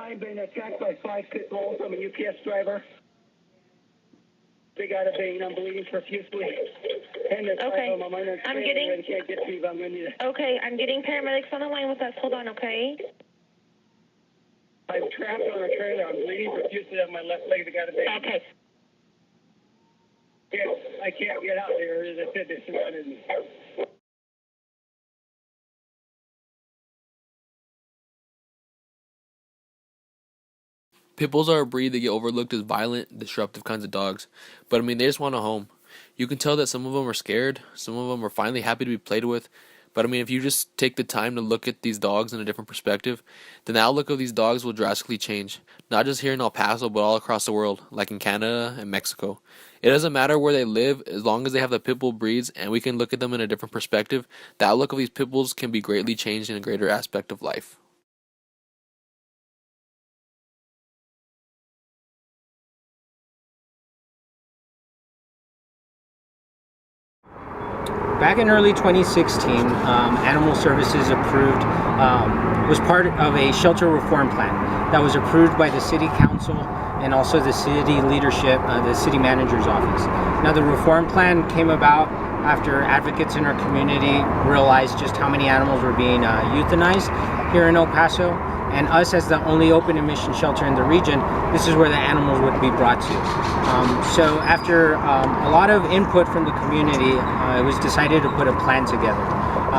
I've been attacked by 5 pit bulls. I'm a UPS driver. They got a vein. I'm bleeding profusely. And okay. I'm getting. Can't get to you, but I'm gonna need it. Okay, I'm getting paramedics on the line with us. Hold on, okay? I'm trapped on a trailer. I'm bleeding profusely on my left leg. They got a vein. Okay. I can't get out there. As I said, they're surrounded me. Pit bulls are a breed that get overlooked as violent, disruptive kinds of dogs, but I mean, they just want a home. You can tell that some of them are scared, some of them are finally happy to be played with, but I mean, if you just take the time to look at these dogs in a different perspective, then the outlook of these dogs will drastically change. Not just here in El Paso, but all across the world, like in Canada and Mexico. It doesn't matter where they live, as long as they have the pit bull breeds and we can look at them in a different perspective, the outlook of these pit bulls can be greatly changed in a greater aspect of life. Back in early 2016, Animal Services was part of a shelter reform plan that was approved by the City Council and also the city leadership, the City Manager's Office. Now, the reform plan came about after advocates in our community realized just how many animals were being euthanized here in El Paso, and us as the only open admission shelter in the region, this is where the animals would be brought to. So after a lot of input from the community, it was decided to put a plan together.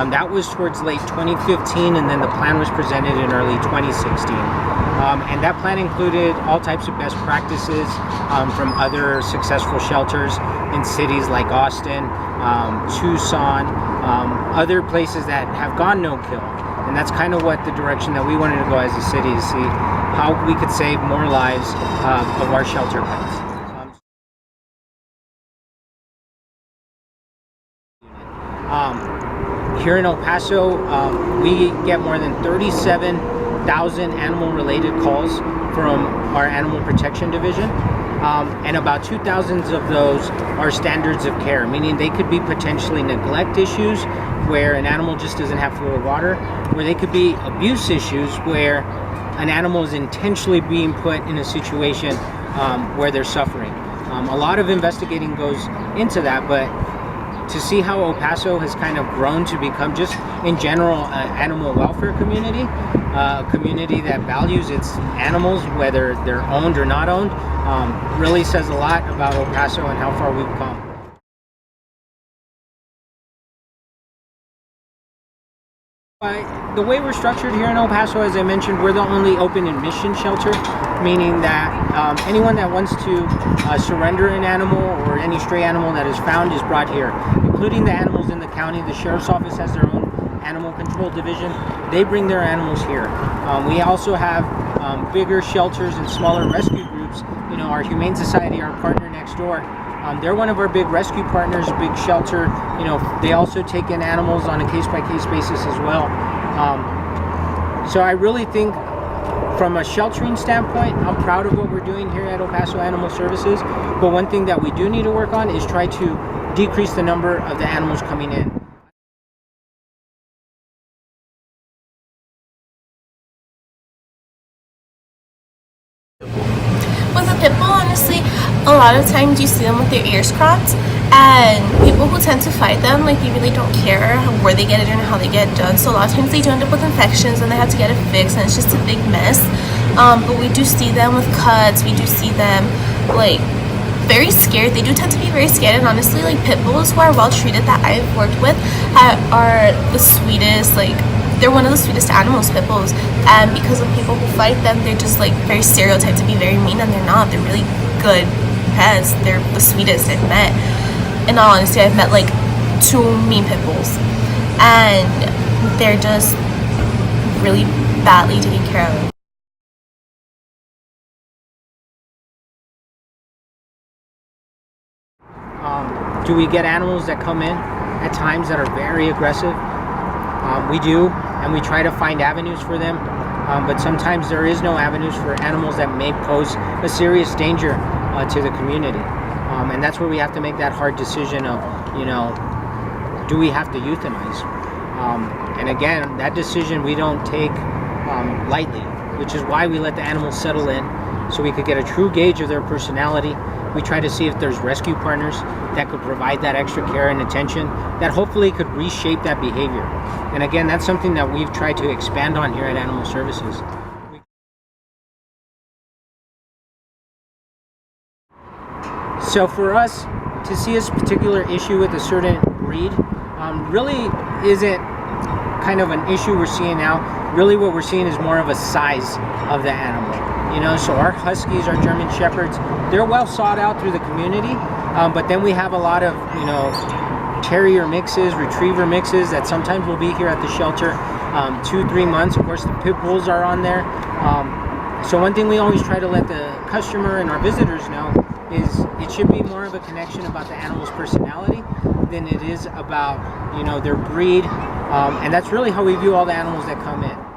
That was towards late 2015, and then the plan was presented in early 2016. And that plan included all types of best practices from other successful shelters in cities like Austin, Tucson, other places that have gone no-kill. And that's kind of what the direction that we wanted to go as a city, to see how we could save more lives of our shelter pets. Here in El Paso, we get more than 37,000 animal-related calls from our Animal Protection Division. And about 2,000 of those are standards of care, meaning they could be potentially neglect issues where an animal just doesn't have food or water, or they could be abuse issues where an animal is intentionally being put in a situation where they're suffering. A lot of investigating goes into that, but to see how El Paso has kind of grown to become just in general an animal welfare community, a community that values its animals, whether they're owned or not owned, really says a lot about El Paso and how far we've come. The way we're structured here in El Paso, as I mentioned, we're the only open admission shelter, meaning that anyone that wants to surrender an animal or any stray animal that is found is brought here, including the animals in the county. The Sheriff's Office has their own animal control division. They bring their animals here. We also have bigger shelters and smaller rescue groups. You know, our Humane Society, our partner next door, they're one of our big rescue partners, big shelter. You know, they also take in animals on a case-by-case basis as well. So I really think from a sheltering standpoint, I'm proud of what we're doing here at El Paso Animal Services. But one thing that we do need to work on is try to decrease the number of the animals coming in. With a pit bull, honestly, a lot of times you see them with their ears cropped, and people who tend to fight them, like, they really don't care where they get it or how they get it done. So a lot of times they do end up with infections and they have to get it fixed, and it's just a big mess. But we do see them with cuts. We do see them like very scared. They do tend to be very scared, and honestly, like, pit bulls who are well treated that I've worked with are the sweetest. Like, they're one of the sweetest animals, pit bulls, and because of people who fight them, they're just like very stereotyped to be very mean, and they're not. They're really good pets. They're the sweetest I've met. In all honesty, I've met like 2 mean pit bulls, and they're just really badly taken care of. Do we get animals that come in at times that are very aggressive? We do, and we try to find avenues for them, but sometimes there is no avenues for animals that may pose a serious danger to the community. And that's where we have to make that hard decision of, you know, do we have to euthanize? And again, that decision we don't take lightly. which is why we let the animals settle in, so we could get a true gauge of their personality. We try to see if there's rescue partners that could provide that extra care and attention that hopefully could reshape that behavior. And again, that's something that we've tried to expand on here at Animal Services. So for us to see a particular issue with a certain breed really isn't kind of an issue we're seeing now. Really what we're seeing is more of a size of the animal. You know, so our Huskies, our German Shepherds, they're well sought out through the community, but then we have a lot of, you know, terrier mixes, retriever mixes that sometimes will be here at the shelter 2-3 months. Of course, the pit bulls are on there. So one thing we always try to let the customer and our visitors know is it should be more of a connection about the animal's personality than it is about, you know, their breed. And that's really how we view all the animals that come in.